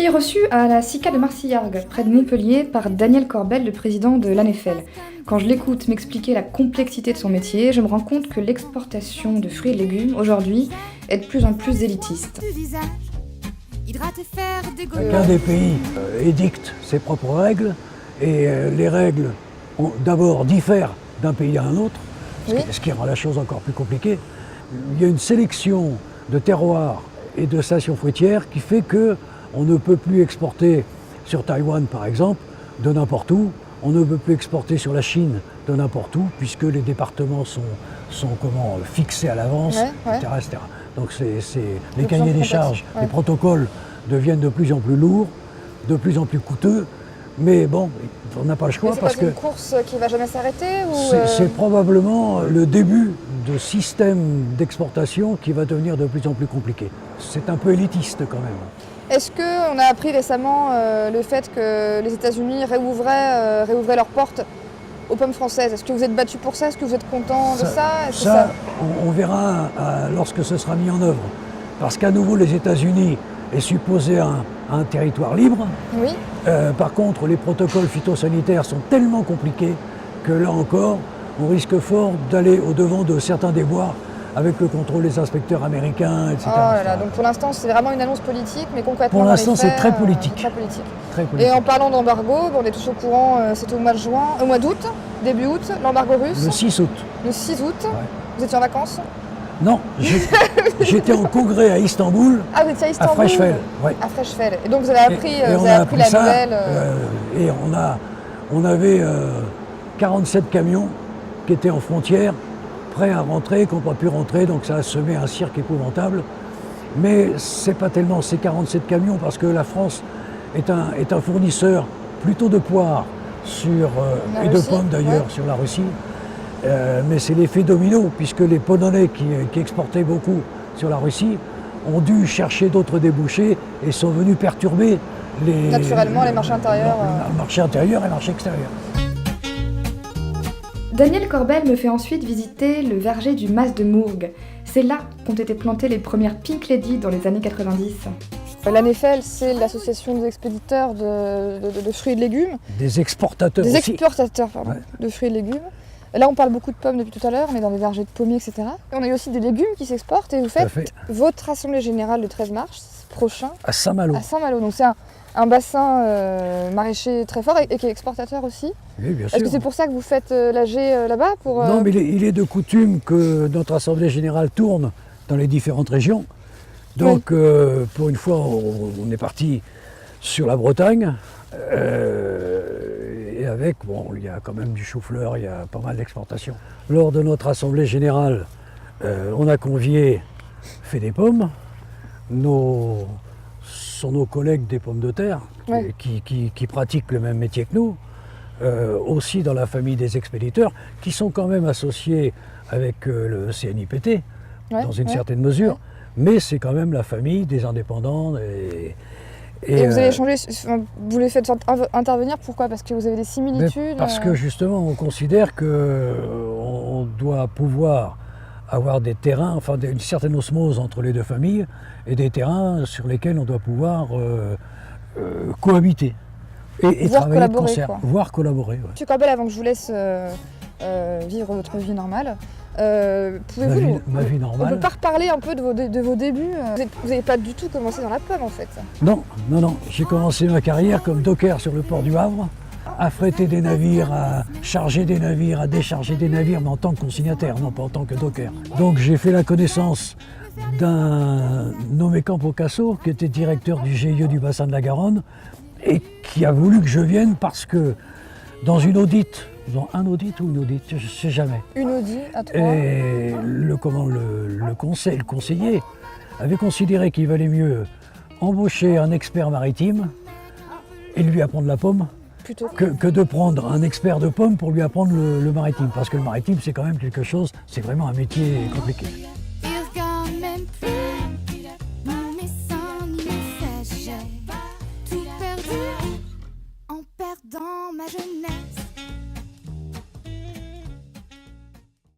suis reçu à la SICA de Marcillargues, près de Montpellier, par Daniel Corbel, le président de l'ANEFEL. Quand je l'écoute m'expliquer la complexité de son métier, je me rends compte que l'exportation de fruits et de légumes, aujourd'hui, est de plus en plus élitiste. Chacun des pays édicte ses propres règles, et les règles, d'abord, diffèrent d'un pays à un autre, ce qui rend la chose encore plus compliquée. Il y a une sélection de terroirs et de stations fruitières qui fait qu'on ne peut plus exporter sur Taïwan, par exemple, de n'importe où. On ne peut plus exporter sur la Chine de n'importe où, puisque les départements sont fixés à l'avance, etc. Donc les cahiers des charges, les protocoles deviennent de plus en plus lourds, de plus en plus coûteux. Mais bon, on n'a pas le choix parce que... C'est une course qui ne va jamais s'arrêter C'est probablement le début de système d'exportation qui va devenir de plus en plus compliqué. C'est un peu élitiste quand même. Est-ce qu'on a appris récemment le fait que les États-Unis réouvraient leurs portes aux pommes françaises? Est-ce que vous êtes battu pour ça? Est-ce que vous êtes content de ça? On verra lorsque ce sera mis en œuvre. Parce qu'à nouveau, les États-Unis est supposé un territoire libre. Oui. Par contre, les protocoles phytosanitaires sont tellement compliqués que là encore, on risque fort d'aller au-devant de certains déboires avec le contrôle des inspecteurs américains, etc. Oh là là, donc pour l'instant, c'est vraiment une annonce politique, mais concrètement, pour l'instant, c'est très politique. Très politique. Très politique. Et en parlant d'embargo, on est tous au courant, c'était au mois d'août, début août, l'embargo russe. Le 6 août. Le 6 août. Ouais. Vous étiez en vacances? Non, j'étais en congrès à Istanbul. Ah, vous étiez à Istanbul? À Freshfell, oui. À Freshfell. Et donc vous avez appris, la ça, nouvelle. Et on avait 47 camions qui étaient en frontière, prêts à rentrer, qui n'ont pas pu rentrer, donc ça a semé un cirque épouvantable. Mais c'est pas tellement ces 47 camions, parce que la France est un fournisseur plutôt de poires et de pommes d'ailleurs sur la Russie. Mais c'est l'effet domino, puisque les Polonais qui exportaient beaucoup sur la Russie ont dû chercher d'autres débouchés et sont venus perturber naturellement les marchés intérieurs. Le marché intérieur et le marché extérieur. Daniel Corbel me fait ensuite visiter le verger du Mas de Mourgues. C'est là qu'ont été plantées les premières Pink Lady dans les années 90. L'ANEFEL, c'est l'association des expéditeurs de fruits et de légumes. Des exportateurs aussi. Des exportateurs, pardon, de fruits et de légumes. Là, on parle beaucoup de pommes depuis tout à l'heure, on est dans des vergers de pommiers, etc. Et on a eu aussi des légumes qui s'exportent et vous faites votre assemblée générale le 13 mars prochain à Saint-Malo. À Saint-Malo. Donc c'est un bassin maraîcher très fort et qui est exportateur aussi. Oui, bien sûr. Est-ce que c'est pour ça que vous faites l'AG là-bas Non, mais il est de coutume que notre assemblée générale tourne dans les différentes régions. Donc, pour une fois, on est parti sur la Bretagne. Et avec, il y a quand même du chou-fleur, il y a pas mal d'exportations. Lors de notre assemblée générale, on a convié Fait des pommes, sont nos collègues des pommes de terre, qui pratiquent le même métier que nous, aussi dans la famille des expéditeurs, qui sont quand même associés avec le CNIPT, dans une certaine mesure, mais c'est quand même la famille des indépendants. Et vous avez changé, vous les faites intervenir, pourquoi? Parce que vous avez des similitudes? Parce que justement, on considère qu'on doit pouvoir avoir des terrains, enfin une certaine osmose entre les deux familles, et des terrains sur lesquels on doit pouvoir cohabiter et travailler de concert, voire collaborer. Monsieur Corbel, avant que je vous laisse vivre votre vie normale, pouvez-vous ma vie normale. On peut pas reparler un peu de vos débuts? Vous n'avez pas du tout commencé dans la pomme en fait. Non. J'ai commencé ma carrière comme docker sur le port du Havre, à fréter des navires, à charger des navires, à décharger des navires, mais en tant que consignataire, non pas en tant que docker. Donc j'ai fait la connaissance d'un nommé Campocasso, qui était directeur du GIE du bassin de la Garonne, et qui a voulu que je vienne parce que dans un audit, je ne sais jamais. Une audit à trois. Et le conseiller avait considéré qu'il valait mieux embaucher un expert maritime et lui apprendre la pomme que de prendre un expert de pomme pour lui apprendre le maritime. Parce que le maritime, c'est quand même quelque chose, c'est vraiment un métier compliqué.